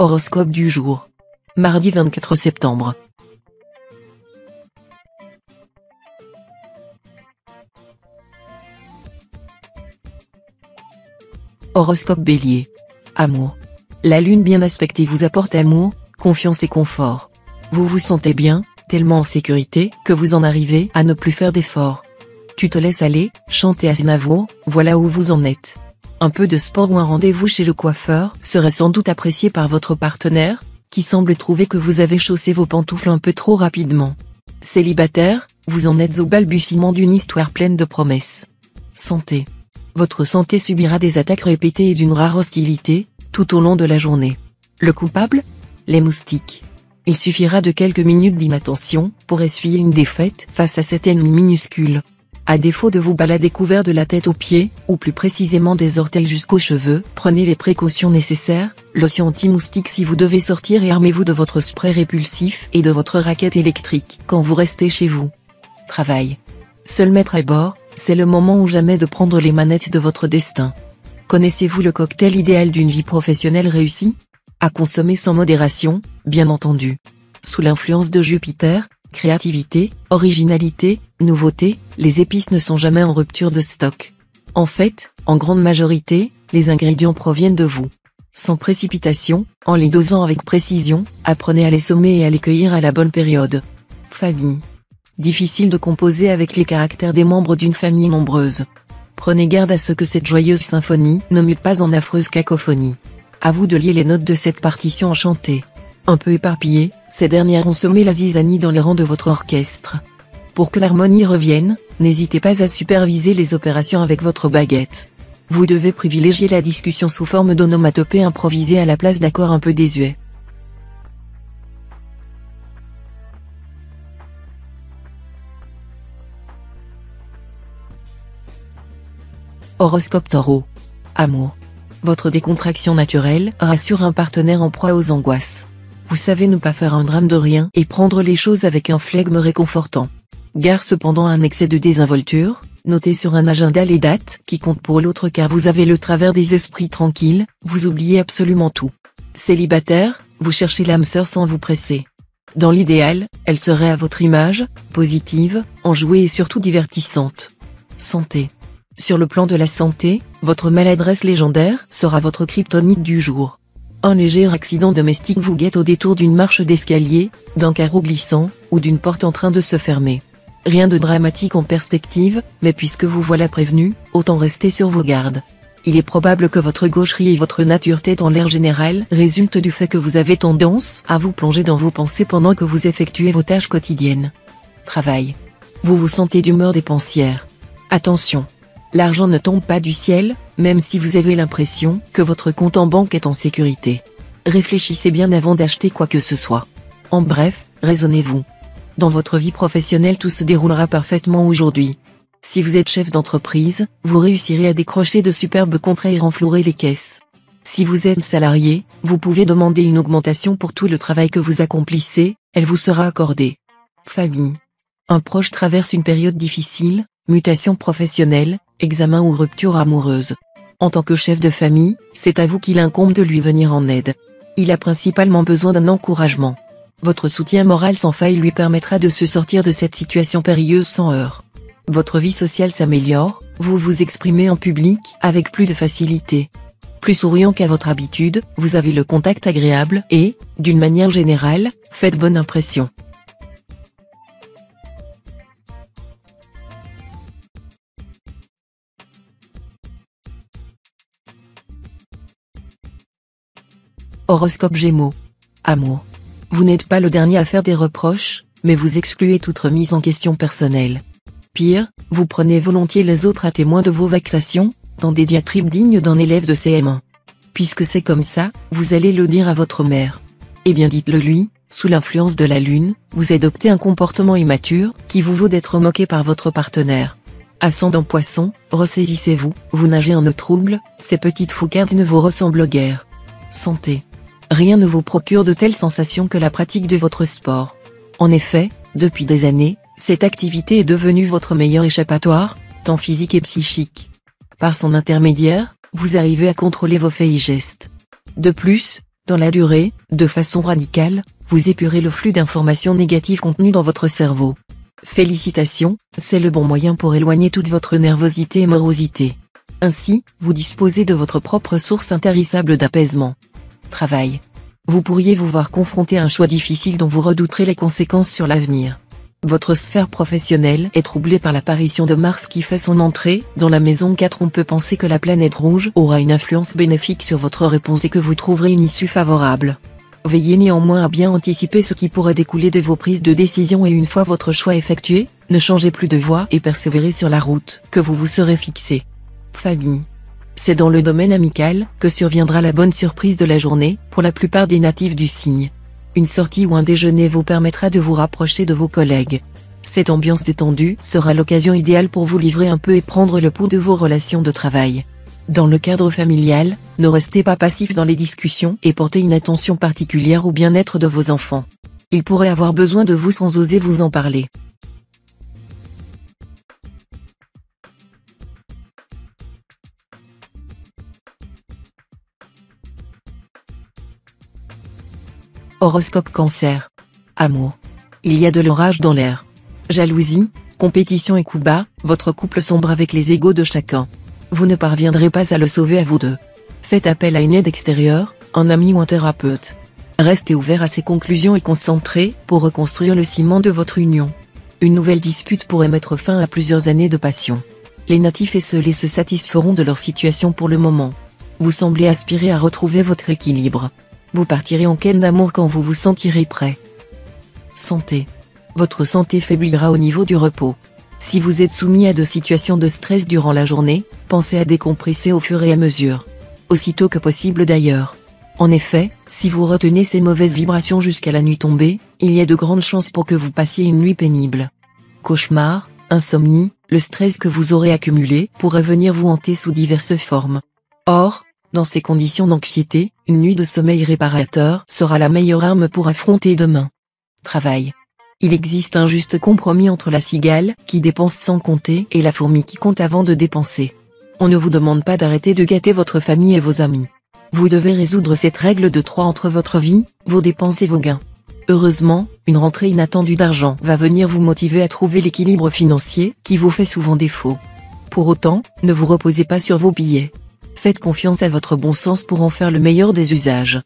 Horoscope du jour. Mardi 24 septembre. Horoscope Bélier. Amour. La lune bien aspectée vous apporte amour, confiance et confort. Vous vous sentez bien, tellement en sécurité, que vous en arrivez à ne plus faire d'efforts. Tu te laisses aller, chanter à Aznavour, voilà où vous en êtes. Un peu de sport ou un rendez-vous chez le coiffeur serait sans doute apprécié par votre partenaire, qui semble trouver que vous avez chaussé vos pantoufles un peu trop rapidement. Célibataire, vous en êtes au balbutiement d'une histoire pleine de promesses. Santé. Votre santé subira des attaques répétées et d'une rare hostilité, tout au long de la journée. Le coupable ? Les moustiques. Il suffira de quelques minutes d'inattention pour essuyer une défaite face à cet ennemi minuscule. À défaut de vous balader couvert de la tête aux pieds, ou plus précisément des orteils jusqu'aux cheveux, prenez les précautions nécessaires, lotion anti-moustique si vous devez sortir et armez-vous de votre spray répulsif et de votre raquette électrique quand vous restez chez vous. Travail. Seul maître à bord, c'est le moment ou jamais de prendre les manettes de votre destin. Connaissez-vous le cocktail idéal d'une vie professionnelle réussie ? À consommer sans modération, bien entendu. Sous l'influence de Jupiter, créativité, originalité, nouveauté, les épices ne sont jamais en rupture de stock. En fait, en grande majorité, les ingrédients proviennent de vous. Sans précipitation, en les dosant avec précision, apprenez à les sommer et à les cueillir à la bonne période. Famille. Difficile de composer avec les caractères des membres d'une famille nombreuse. Prenez garde à ce que cette joyeuse symphonie ne mute pas en affreuse cacophonie. À vous de lier les notes de cette partition enchantée. Un peu éparpillées, ces dernières ont semé la zizanie dans les rangs de votre orchestre. Pour que l'harmonie revienne, n'hésitez pas à superviser les opérations avec votre baguette. Vous devez privilégier la discussion sous forme d'onomatopée improvisée à la place d'accords un peu désuets. Horoscope Taureau. Amour. Votre décontraction naturelle rassure un partenaire en proie aux angoisses. Vous savez ne pas faire un drame de rien et prendre les choses avec un flegme réconfortant. Gare cependant à un excès de désinvolture, notez sur un agenda les dates qui comptent pour l'autre car vous avez le travers des esprits tranquilles, vous oubliez absolument tout. Célibataire, vous cherchez l'âme sœur sans vous presser. Dans l'idéal, elle serait à votre image, positive, enjouée et surtout divertissante. Santé. Sur le plan de la santé, votre maladresse légendaire sera votre kryptonite du jour. Un léger accident domestique vous guette au détour d'une marche d'escalier, d'un carreau glissant, ou d'une porte en train de se fermer. Rien de dramatique en perspective, mais puisque vous voilà prévenu, autant rester sur vos gardes. Il est probable que votre gaucherie et votre nature tête en l'air général résultent du fait que vous avez tendance à vous plonger dans vos pensées pendant que vous effectuez vos tâches quotidiennes. Travail. Vous vous sentez d'humeur dépensière. Attention. L'argent ne tombe pas du ciel, même si vous avez l'impression que votre compte en banque est en sécurité. Réfléchissez bien avant d'acheter quoi que ce soit. En bref, raisonnez-vous. Dans votre vie professionnelle tout se déroulera parfaitement aujourd'hui. Si vous êtes chef d'entreprise, vous réussirez à décrocher de superbes contrats et renflouer les caisses. Si vous êtes salarié, vous pouvez demander une augmentation pour tout le travail que vous accomplissez, elle vous sera accordée. Famille. Un proche traverse une période difficile, mutation professionnelle, examen ou rupture amoureuse. En tant que chef de famille, c'est à vous qu'il incombe de lui venir en aide. Il a principalement besoin d'un encouragement. Votre soutien moral sans faille lui permettra de se sortir de cette situation périlleuse sans heurts. Votre vie sociale s'améliore, vous vous exprimez en public avec plus de facilité. Plus souriant qu'à votre habitude, vous avez le contact agréable et, d'une manière générale, faites bonne impression. Horoscope Gémeaux. Amour. Vous n'êtes pas le dernier à faire des reproches, mais vous excluez toute remise en question personnelle. Pire, vous prenez volontiers les autres à témoin de vos vexations, dans des diatribes dignes d'un élève de CM1. Puisque c'est comme ça, vous allez le dire à votre mère. Eh bien dites-le lui, sous l'influence de la lune, vous adoptez un comportement immature, qui vous vaut d'être moqué par votre partenaire. Ascendant Poisson, ressaisissez-vous, vous nagez en eau trouble, ces petites foucardes ne vous ressemblent guère. Santé. Rien ne vous procure de telles sensations que la pratique de votre sport. En effet, depuis des années, cette activité est devenue votre meilleur échappatoire, tant physique et psychique. Par son intermédiaire, vous arrivez à contrôler vos faits et gestes. De plus, Dans la durée, de façon radicale, vous épurez le flux d'informations négatives contenues dans votre cerveau. Félicitations, c'est le bon moyen pour éloigner toute votre nervosité et morosité. Ainsi, vous disposez de votre propre source intarissable d'apaisement. Travail. Vous pourriez vous voir confronté à un choix difficile dont vous redouterez les conséquences sur l'avenir. Votre sphère professionnelle est troublée par l'apparition de Mars qui fait son entrée dans la maison 4. On peut penser que la planète rouge aura une influence bénéfique sur votre réponse et que vous trouverez une issue favorable. Veillez néanmoins à bien anticiper ce qui pourrait découler de vos prises de décision et une fois votre choix effectué, ne changez plus de voie et persévérez sur la route que vous vous serez fixée. Famille. C'est dans le domaine amical que surviendra la bonne surprise de la journée pour la plupart des natifs du signe. Une sortie ou un déjeuner vous permettra de vous rapprocher de vos collègues. Cette ambiance détendue sera l'occasion idéale pour vous livrer un peu et prendre le pouls de vos relations de travail. Dans le cadre familial, ne restez pas passif dans les discussions et portez une attention particulière au bien-être de vos enfants. Ils pourraient avoir besoin de vous sans oser vous en parler. Horoscope Cancer. Amour. Il y a de l'orage dans l'air. Jalousie, compétition et coups bas, votre couple sombre avec les égos de chacun. Vous ne parviendrez pas à le sauver à vous deux. Faites appel à une aide extérieure, un ami ou un thérapeute. Restez ouvert à ces conclusions et concentrés pour reconstruire le ciment de votre union. Une nouvelle dispute pourrait mettre fin à plusieurs années de passion. Les natifs esselés se satisferont de leur situation pour le moment. Vous semblez aspirer à retrouver votre équilibre. Vous partirez en quête d'amour quand vous vous sentirez prêt. Santé. Votre santé faiblira au niveau du repos. Si vous êtes soumis à de situations de stress durant la journée, pensez à décompresser au fur et à mesure. Aussitôt que possible d'ailleurs. En effet, si vous retenez ces mauvaises vibrations jusqu'à la nuit tombée, il y a de grandes chances pour que vous passiez une nuit pénible. Cauchemar, insomnie, le stress que vous aurez accumulé pourrait venir vous hanter sous diverses formes. Or, dans ces conditions d'anxiété, une nuit de sommeil réparateur sera la meilleure arme pour affronter demain. Travail. Il existe un juste compromis entre la cigale, qui dépense sans compter, et la fourmi qui compte avant de dépenser. On ne vous demande pas d'arrêter de gâter votre famille et vos amis. Vous devez résoudre cette règle de 3 entre votre vie, vos dépenses et vos gains. Heureusement, une rentrée inattendue d'argent va venir vous motiver à trouver l'équilibre financier qui vous fait souvent défaut. Pour autant, ne vous reposez pas sur vos billets. Faites confiance à votre bon sens pour en faire le meilleur des usages.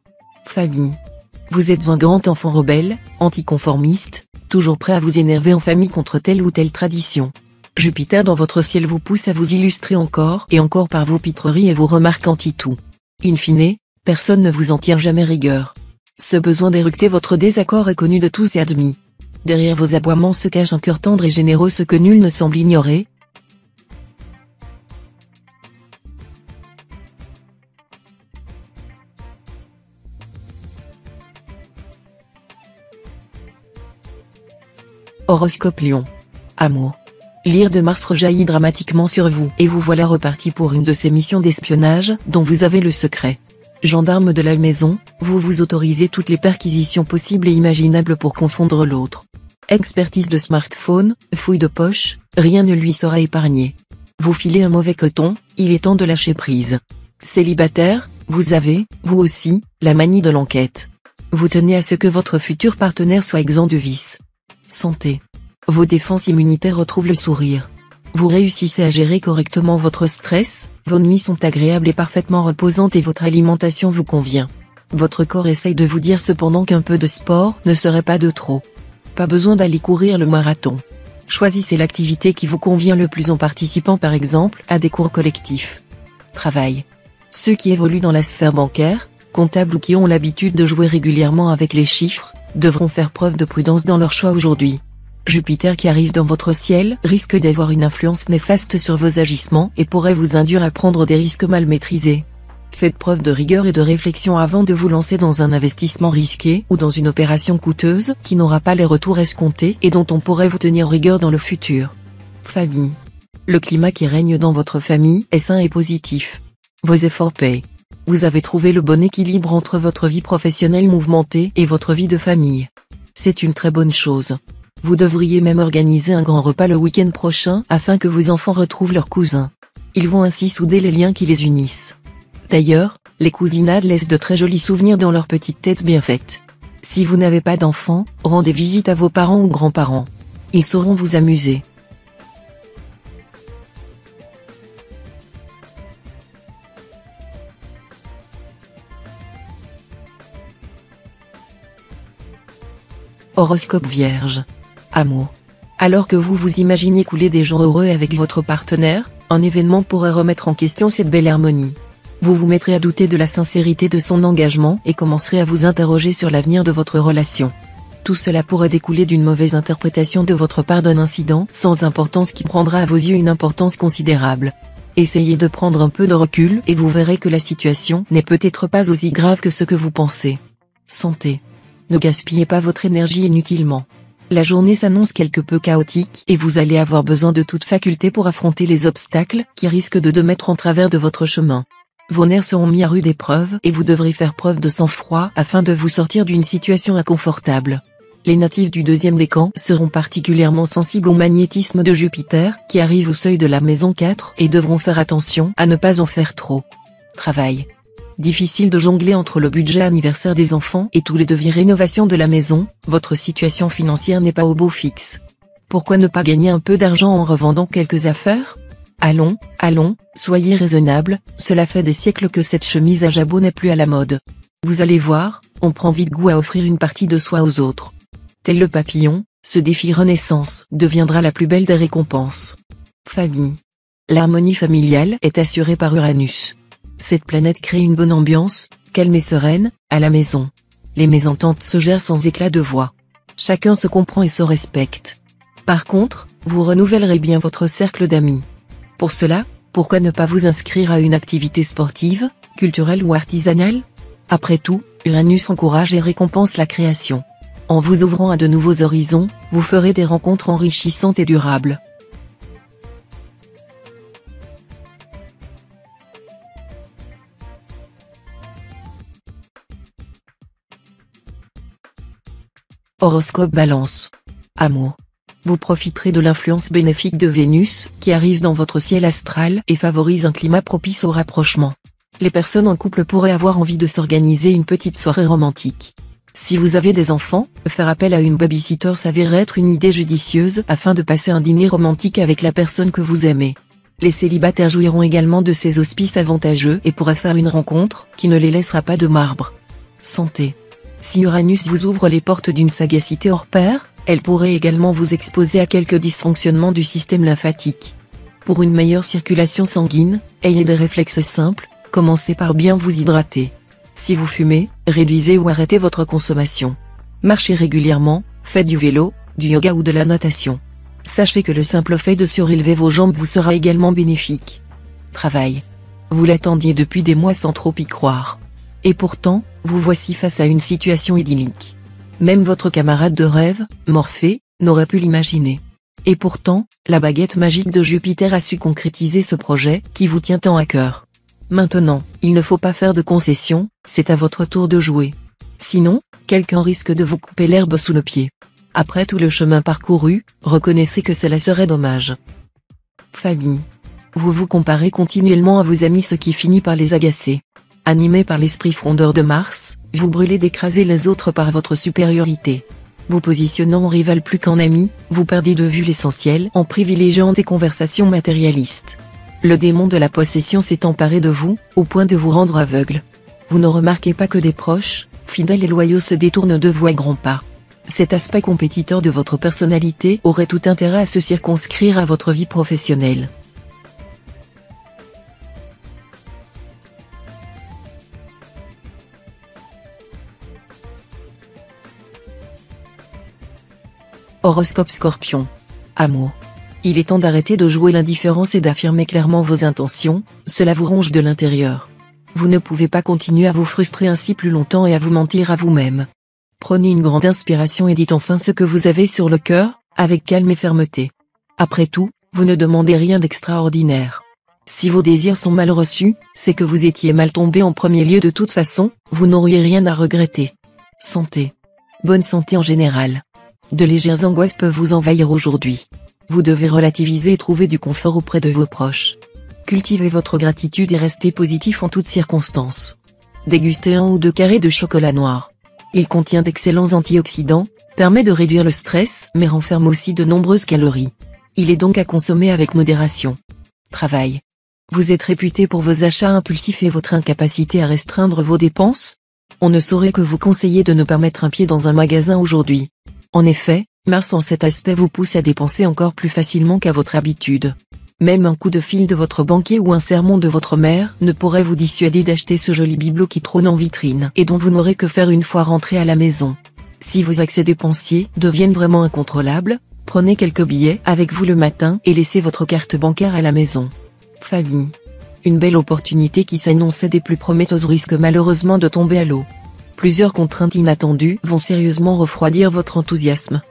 Famille. Vous êtes un grand enfant rebelle, anticonformiste, toujours prêt à vous énerver en famille contre telle ou telle tradition. Jupiter dans votre ciel vous pousse à vous illustrer encore et encore par vos pitreries et vos remarques anti-tout. In fine, personne ne vous en tient jamais rigueur. Ce besoin d'éructer votre désaccord est connu de tous et admis. Derrière vos aboiements se cache un cœur tendre et généreux, ce que nul ne semble ignorer. Horoscope Lion. Amour. L'ire de Mars rejaillit dramatiquement sur vous et vous voilà reparti pour une de ces missions d'espionnage dont vous avez le secret. Gendarme de la maison, vous vous autorisez toutes les perquisitions possibles et imaginables pour confondre l'autre. Expertise de smartphone, fouille de poche, rien ne lui sera épargné. Vous filez un mauvais coton, il est temps de lâcher prise. Célibataire, vous avez, vous aussi, la manie de l'enquête. Vous tenez à ce que votre futur partenaire soit exempt de vices. Santé. Vos défenses immunitaires retrouvent le sourire. Vous réussissez à gérer correctement votre stress, vos nuits sont agréables et parfaitement reposantes et votre alimentation vous convient. Votre corps essaye de vous dire cependant qu'un peu de sport ne serait pas de trop. Pas besoin d'aller courir le marathon. Choisissez l'activité qui vous convient le plus en participant par exemple à des cours collectifs. Travail. Ceux qui évoluent dans la sphère bancaire, comptable ou qui ont l'habitude de jouer régulièrement avec les chiffres, devront faire preuve de prudence dans leur choix aujourd'hui. Jupiter qui arrive dans votre ciel risque d'avoir une influence néfaste sur vos agissements et pourrait vous induire à prendre des risques mal maîtrisés. Faites preuve de rigueur et de réflexion avant de vous lancer dans un investissement risqué ou dans une opération coûteuse qui n'aura pas les retours escomptés et dont on pourrait vous tenir rigueur dans le futur. Famille. Le climat qui règne dans votre famille est sain et positif. Vos efforts paient. Vous avez trouvé le bon équilibre entre votre vie professionnelle mouvementée et votre vie de famille. C'est une très bonne chose. Vous devriez même organiser un grand repas le week-end prochain afin que vos enfants retrouvent leurs cousins. Ils vont ainsi souder les liens qui les unissent. D'ailleurs, Les cousinades laissent de très jolis souvenirs dans leur petite tête bien faite. Si vous n'avez pas d'enfants, rendez visite à vos parents ou grands-parents. Ils sauront vous amuser. Horoscope Vierge. Amour. Alors que vous vous imaginez couler des jours heureux avec votre partenaire, un événement pourrait remettre en question cette belle harmonie. Vous vous mettrez à douter de la sincérité de son engagement et commencerez à vous interroger sur l'avenir de votre relation. Tout cela pourrait découler d'une mauvaise interprétation de votre part d'un incident sans importance qui prendra à vos yeux une importance considérable. Essayez de prendre un peu de recul et vous verrez que la situation n'est peut-être pas aussi grave que ce que vous pensez. Santé. Ne gaspillez pas votre énergie inutilement. La journée s'annonce quelque peu chaotique et vous allez avoir besoin de toute faculté pour affronter les obstacles qui risquent de mettre en travers de votre chemin. Vos nerfs seront mis à rude épreuve et vous devrez faire preuve de sang-froid afin de vous sortir d'une situation inconfortable. Les natifs du deuxième décan seront particulièrement sensibles au magnétisme de Jupiter qui arrive au seuil de la maison 4 et devront faire attention à ne pas en faire trop. Travail. Difficile de jongler entre le budget anniversaire des enfants et tous les devis rénovation de la maison, votre situation financière n'est pas au beau fixe. Pourquoi ne pas gagner un peu d'argent en revendant quelques affaires ? Allons, soyez raisonnable, cela fait des siècles que cette chemise à jabot n'est plus à la mode. Vous allez voir, on prend vite goût à offrir une partie de soi aux autres. Tel le papillon, ce défi Renaissance deviendra la plus belle des récompenses. Famille. L'harmonie familiale est assurée par Uranus. Cette planète crée une bonne ambiance, calme et sereine, à la maison. Les mésententes se gèrent sans éclat de voix. Chacun se comprend et se respecte. Par contre, vous renouvellerez bien votre cercle d'amis. Pour cela, pourquoi ne pas vous inscrire à une activité sportive, culturelle ou artisanale ? Après tout, Uranus encourage et récompense la création. En vous ouvrant à de nouveaux horizons, vous ferez des rencontres enrichissantes et durables. Horoscope Balance. Amour. Vous profiterez de l'influence bénéfique de Vénus, qui arrive dans votre ciel astral et favorise un climat propice au rapprochement. Les personnes en couple pourraient avoir envie de s'organiser une petite soirée romantique. Si vous avez des enfants, faire appel à une babysitter s'avère être une idée judicieuse afin de passer un dîner romantique avec la personne que vous aimez. Les célibataires jouiront également de ces auspices avantageux et pourraient faire une rencontre qui ne les laissera pas de marbre. Santé. Si Uranus vous ouvre les portes d'une sagacité hors pair, elle pourrait également vous exposer à quelques dysfonctionnements du système lymphatique. Pour une meilleure circulation sanguine, ayez des réflexes simples, commencez par bien vous hydrater. Si vous fumez, réduisez ou arrêtez votre consommation. Marchez régulièrement, faites du vélo, du yoga ou de la natation. Sachez que le simple fait de surélever vos jambes vous sera également bénéfique. Travail. Vous l'attendiez depuis des mois sans trop y croire. Et pourtant, vous voici face à une situation idyllique. Même votre camarade de rêve, Morphée, n'aurait pu l'imaginer. Et pourtant, la baguette magique de Jupiter a su concrétiser ce projet qui vous tient tant à cœur. Maintenant, il ne faut pas faire de concessions, c'est à votre tour de jouer. Sinon, quelqu'un risque de vous couper l'herbe sous le pied. Après tout le chemin parcouru, reconnaissez que cela serait dommage. Famille. Vous vous comparez continuellement à vos amis, ce qui finit par les agacer. Animé par l'esprit frondeur de Mars, vous brûlez d'écraser les autres par votre supériorité. Vous positionnant en rival plus qu'en ami, vous perdez de vue l'essentiel en privilégiant des conversations matérialistes. Le démon de la possession s'est emparé de vous, au point de vous rendre aveugle. Vous ne remarquez pas que des proches, fidèles et loyaux se détournent de vous à grands pas. Cet aspect compétiteur de votre personnalité aurait tout intérêt à se circonscrire à votre vie professionnelle. Horoscope Scorpion. Amour. Il est temps d'arrêter de jouer l'indifférence et d'affirmer clairement vos intentions, cela vous ronge de l'intérieur. Vous ne pouvez pas continuer à vous frustrer ainsi plus longtemps et à vous mentir à vous-même. Prenez une grande inspiration et dites enfin ce que vous avez sur le cœur, avec calme et fermeté. Après tout, vous ne demandez rien d'extraordinaire. Si vos désirs sont mal reçus, c'est que vous étiez mal tombé en premier lieu. De toute façon, vous n'auriez rien à regretter. Santé. Bonne santé en général. De légères angoisses peuvent vous envahir aujourd'hui. Vous devez relativiser et trouver du confort auprès de vos proches. Cultivez votre gratitude et restez positif en toutes circonstances. dégustez 1 ou 2 carrés de chocolat noir. Il contient d'excellents antioxydants, permet de réduire le stress mais renferme aussi de nombreuses calories. Il est donc à consommer avec modération. Travail. Vous êtes réputé pour vos achats impulsifs et votre incapacité à restreindre vos dépenses? On ne saurait que vous conseiller de ne pas mettre un pied dans un magasin aujourd'hui. En effet, Mars en cet aspect vous pousse à dépenser encore plus facilement qu'à votre habitude. Même un coup de fil de votre banquier ou un sermon de votre mère ne pourrait vous dissuader d'acheter ce joli bibelot qui trône en vitrine et dont vous n'aurez que faire une fois rentré à la maison. Si vos accès dépensiers deviennent vraiment incontrôlables, prenez quelques billets avec vous le matin et laissez votre carte bancaire à la maison. Famille. Une belle opportunité qui s'annonçait des plus prometteuses risque malheureusement de tomber à l'eau. Plusieurs contraintes inattendues vont sérieusement refroidir votre enthousiasme.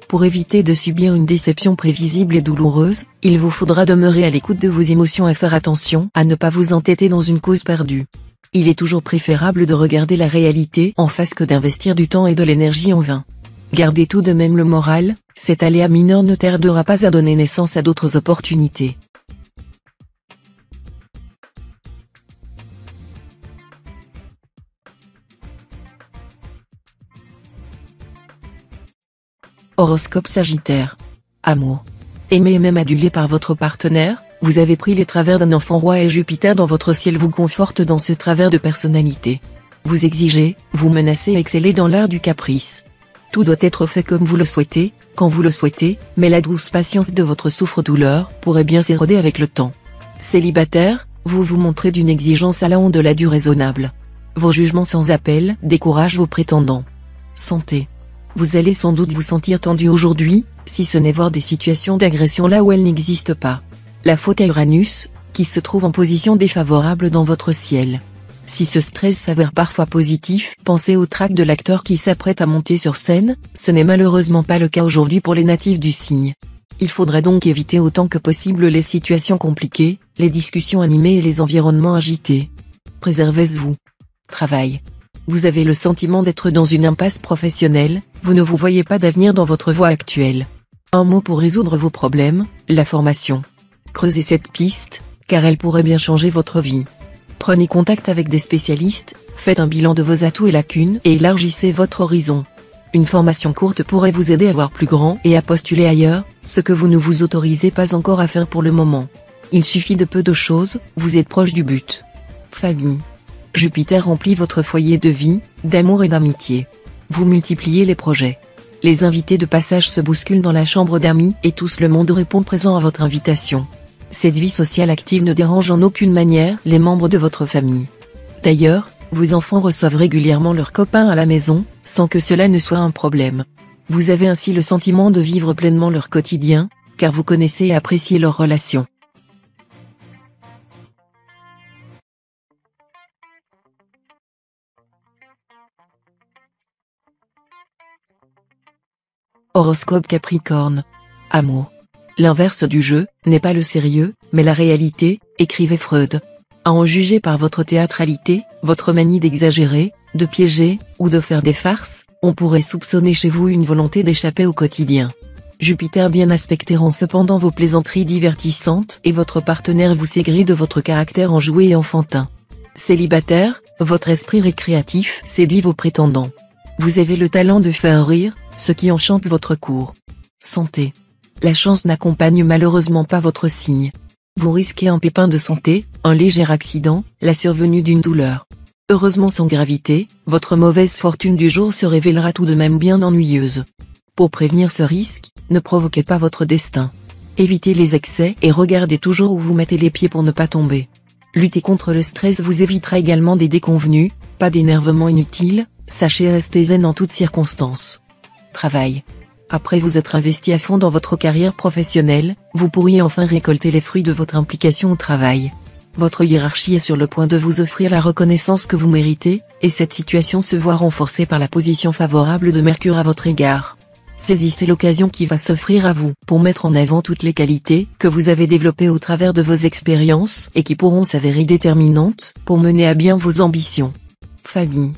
Pour éviter de subir une déception prévisible et douloureuse, il vous faudra demeurer à l'écoute de vos émotions et faire attention à ne pas vous entêter dans une cause perdue. Il est toujours préférable de regarder la réalité en face que d'investir du temps et de l'énergie en vain. Gardez tout de même le moral, cet aléa mineur ne tardera pas à donner naissance à d'autres opportunités. Horoscope Sagittaire. Amour. Aimé et même adulé par votre partenaire, vous avez pris les travers d'un enfant roi et Jupiter dans votre ciel vous conforte dans ce travers de personnalité. Vous exigez, vous menacez et excellez dans l'art du caprice. Tout doit être fait comme vous le souhaitez, quand vous le souhaitez, mais la douce patience de votre souffre-douleur pourrait bien s'éroder avec le temps. Célibataire, vous vous montrez d'une exigence allant au-delà du raisonnable. Vos jugements sans appel découragent vos prétendants. Santé. Vous allez sans doute vous sentir tendu aujourd'hui, si ce n'est voir des situations d'agression là où elles n'existent pas. La faute à Uranus, qui se trouve en position défavorable dans votre ciel. Si ce stress s'avère parfois positif, pensez au trac de l'acteur qui s'apprête à monter sur scène, ce n'est malheureusement pas le cas aujourd'hui pour les natifs du signe. Il faudra donc éviter autant que possible les situations compliquées, les discussions animées et les environnements agités. Préservez-vous. Travail. Vous avez le sentiment d'être dans une impasse professionnelle, vous ne vous voyez pas d'avenir dans votre voie actuelle. Un mot pour résoudre vos problèmes, la formation. Creusez cette piste, car elle pourrait bien changer votre vie. Prenez contact avec des spécialistes, faites un bilan de vos atouts et lacunes et élargissez votre horizon. Une formation courte pourrait vous aider à voir plus grand et à postuler ailleurs, ce que vous ne vous autorisez pas encore à faire pour le moment. Il suffit de peu de choses, vous êtes proche du but. Famille. Jupiter remplit votre foyer de vie, d'amour et d'amitié. Vous multipliez les projets. Les invités de passage se bousculent dans la chambre d'amis et tous le monde répond présent à votre invitation. Cette vie sociale active ne dérange en aucune manière les membres de votre famille. D'ailleurs, vos enfants reçoivent régulièrement leurs copains à la maison, sans que cela ne soit un problème. Vous avez ainsi le sentiment de vivre pleinement leur quotidien, car vous connaissez et appréciez leurs relations. Horoscope Capricorne. Amour. L'inverse du jeu, n'est pas le sérieux, mais la réalité, écrivait Freud. À en juger par votre théâtralité, votre manie d'exagérer, de piéger, ou de faire des farces, on pourrait soupçonner chez vous une volonté d'échapper au quotidien. Jupiter bien aspecté rend cependant vos plaisanteries divertissantes et votre partenaire vous s'aigrit de votre caractère enjoué et enfantin. Célibataire, votre esprit récréatif séduit vos prétendants. Vous avez le talent de faire rire, ce qui enchante votre cour. Santé. La chance n'accompagne malheureusement pas votre signe. Vous risquez un pépin de santé, un léger accident, la survenue d'une douleur. Heureusement sans gravité, votre mauvaise fortune du jour se révélera tout de même bien ennuyeuse. Pour prévenir ce risque, ne provoquez pas votre destin. Évitez les excès et regardez toujours où vous mettez les pieds pour ne pas tomber. Lutter contre le stress vous évitera également des déconvenues, pas d'énervement inutile, sachez rester zen en toutes circonstances. Travail. Après vous être investi à fond dans votre carrière professionnelle, vous pourriez enfin récolter les fruits de votre implication au travail. Votre hiérarchie est sur le point de vous offrir la reconnaissance que vous méritez, et cette situation se voit renforcée par la position favorable de Mercure à votre égard. Saisissez l'occasion qui va s'offrir à vous pour mettre en avant toutes les qualités que vous avez développées au travers de vos expériences et qui pourront s'avérer déterminantes pour mener à bien vos ambitions. Famille.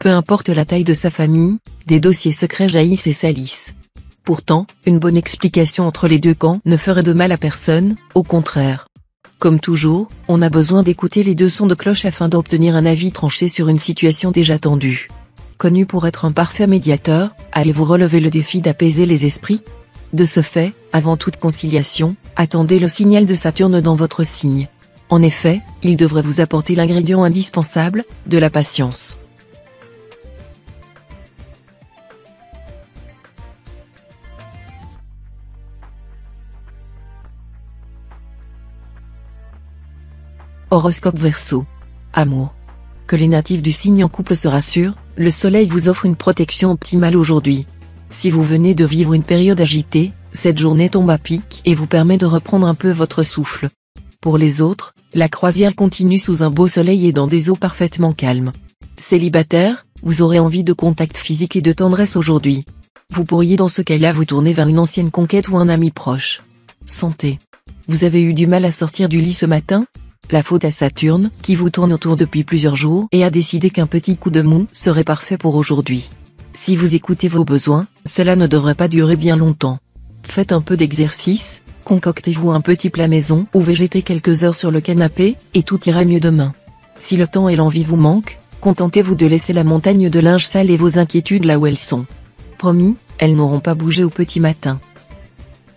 Peu importe la taille de sa famille, des dossiers secrets jaillissent et salissent. Pourtant, une bonne explication entre les deux camps ne ferait de mal à personne, au contraire. Comme toujours, on a besoin d'écouter les deux sons de cloche afin d'obtenir un avis tranché sur une situation déjà tendue. Connu pour être un parfait médiateur, allez-vous relever le défi d'apaiser les esprits? De ce fait, avant toute conciliation, attendez le signal de Saturne dans votre signe. En effet, il devrait vous apporter l'ingrédient indispensable, de la patience. Horoscope Verseau. Amour. Que les natifs du signe en couple se rassurent, le soleil vous offre une protection optimale aujourd'hui. Si vous venez de vivre une période agitée, cette journée tombe à pic et vous permet de reprendre un peu votre souffle. Pour les autres, la croisière continue sous un beau soleil et dans des eaux parfaitement calmes. Célibataire, vous aurez envie de contact physique et de tendresse aujourd'hui. Vous pourriez dans ce cas-là vous tourner vers une ancienne conquête ou un ami proche. Santé. Vous avez eu du mal à sortir du lit ce matin? La faute à Saturne, qui vous tourne autour depuis plusieurs jours et a décidé qu'un petit coup de mou serait parfait pour aujourd'hui. Si vous écoutez vos besoins, cela ne devrait pas durer bien longtemps. Faites un peu d'exercice, concoctez-vous un petit plat maison ou végétez quelques heures sur le canapé, et tout ira mieux demain. Si le temps et l'envie vous manquent, contentez-vous de laisser la montagne de linge sale et vos inquiétudes là où elles sont. Promis, elles n'auront pas bougé au petit matin.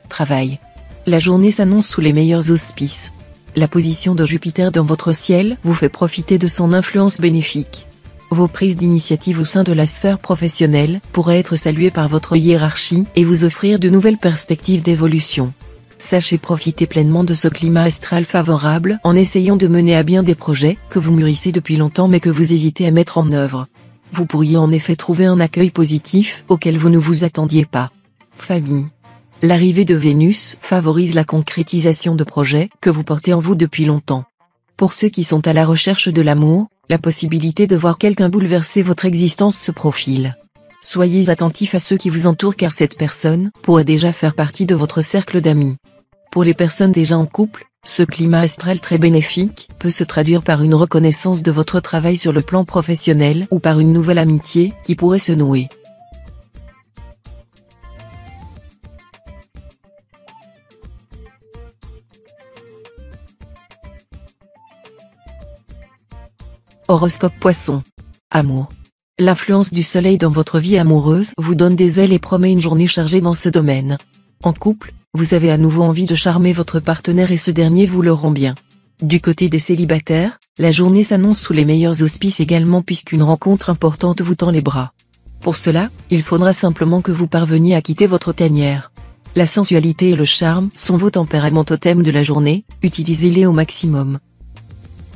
Travail. La journée s'annonce sous les meilleurs auspices. La position de Jupiter dans votre ciel vous fait profiter de son influence bénéfique. Vos prises d'initiative au sein de la sphère professionnelle pourraient être saluées par votre hiérarchie et vous offrir de nouvelles perspectives d'évolution. Sachez profiter pleinement de ce climat astral favorable en essayant de mener à bien des projets que vous mûrissez depuis longtemps mais que vous hésitez à mettre en œuvre. Vous pourriez en effet trouver un accueil positif auquel vous ne vous attendiez pas. Famille. L'arrivée de Vénus favorise la concrétisation de projets que vous portez en vous depuis longtemps. Pour ceux qui sont à la recherche de l'amour, la possibilité de voir quelqu'un bouleverser votre existence se profile. Soyez attentifs à ceux qui vous entourent car cette personne pourrait déjà faire partie de votre cercle d'amis. Pour les personnes déjà en couple, ce climat astral très bénéfique peut se traduire par une reconnaissance de votre travail sur le plan professionnel ou par une nouvelle amitié qui pourrait se nouer. Horoscope Poisson. Amour. L'influence du soleil dans votre vie amoureuse vous donne des ailes et promet une journée chargée dans ce domaine. En couple, vous avez à nouveau envie de charmer votre partenaire et ce dernier vous le rend bien. Du côté des célibataires, la journée s'annonce sous les meilleurs auspices également puisqu'une rencontre importante vous tend les bras. Pour cela, il faudra simplement que vous parveniez à quitter votre tanière. La sensualité et le charme sont vos tempéraments totems de la journée, utilisez-les au maximum.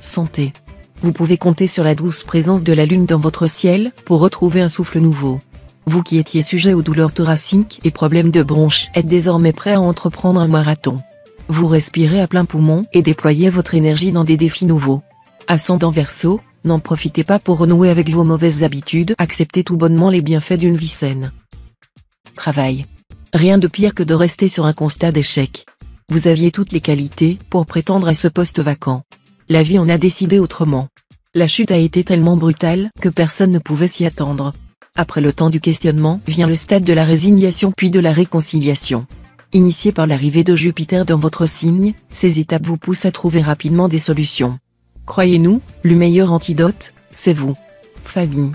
Santé. Vous pouvez compter sur la douce présence de la lune dans votre ciel pour retrouver un souffle nouveau. Vous qui étiez sujet aux douleurs thoraciques et problèmes de bronches êtes désormais prêt à entreprendre un marathon. Vous respirez à plein poumon et déployez votre énergie dans des défis nouveaux. Ascendant Verseau, n'en profitez pas pour renouer avec vos mauvaises habitudes, acceptez tout bonnement les bienfaits d'une vie saine. Travail. Rien de pire que de rester sur un constat d'échec. Vous aviez toutes les qualités pour prétendre à ce poste vacant. La vie en a décidé autrement. La chute a été tellement brutale que personne ne pouvait s'y attendre. Après le temps du questionnement vient le stade de la résignation puis de la réconciliation. Initié par l'arrivée de Jupiter dans votre signe, ces étapes vous poussent à trouver rapidement des solutions. Croyez-nous, le meilleur antidote, c'est vous. Famille.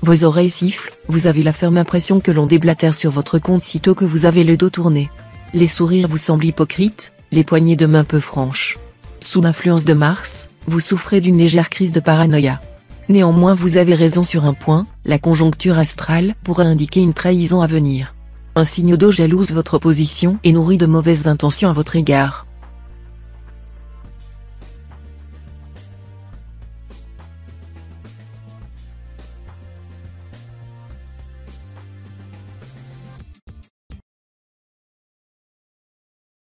Vos oreilles sifflent, vous avez la ferme impression que l'on déblatère sur votre compte sitôt que vous avez le dos tourné. Les sourires vous semblent hypocrites, les poignées de main peu franches. Sous l'influence de Mars, vous souffrez d'une légère crise de paranoïa. Néanmoins vous avez raison sur un point, la conjoncture astrale pourrait indiquer une trahison à venir. Un signe d'eau jalouse votre position et nourrit de mauvaises intentions à votre égard.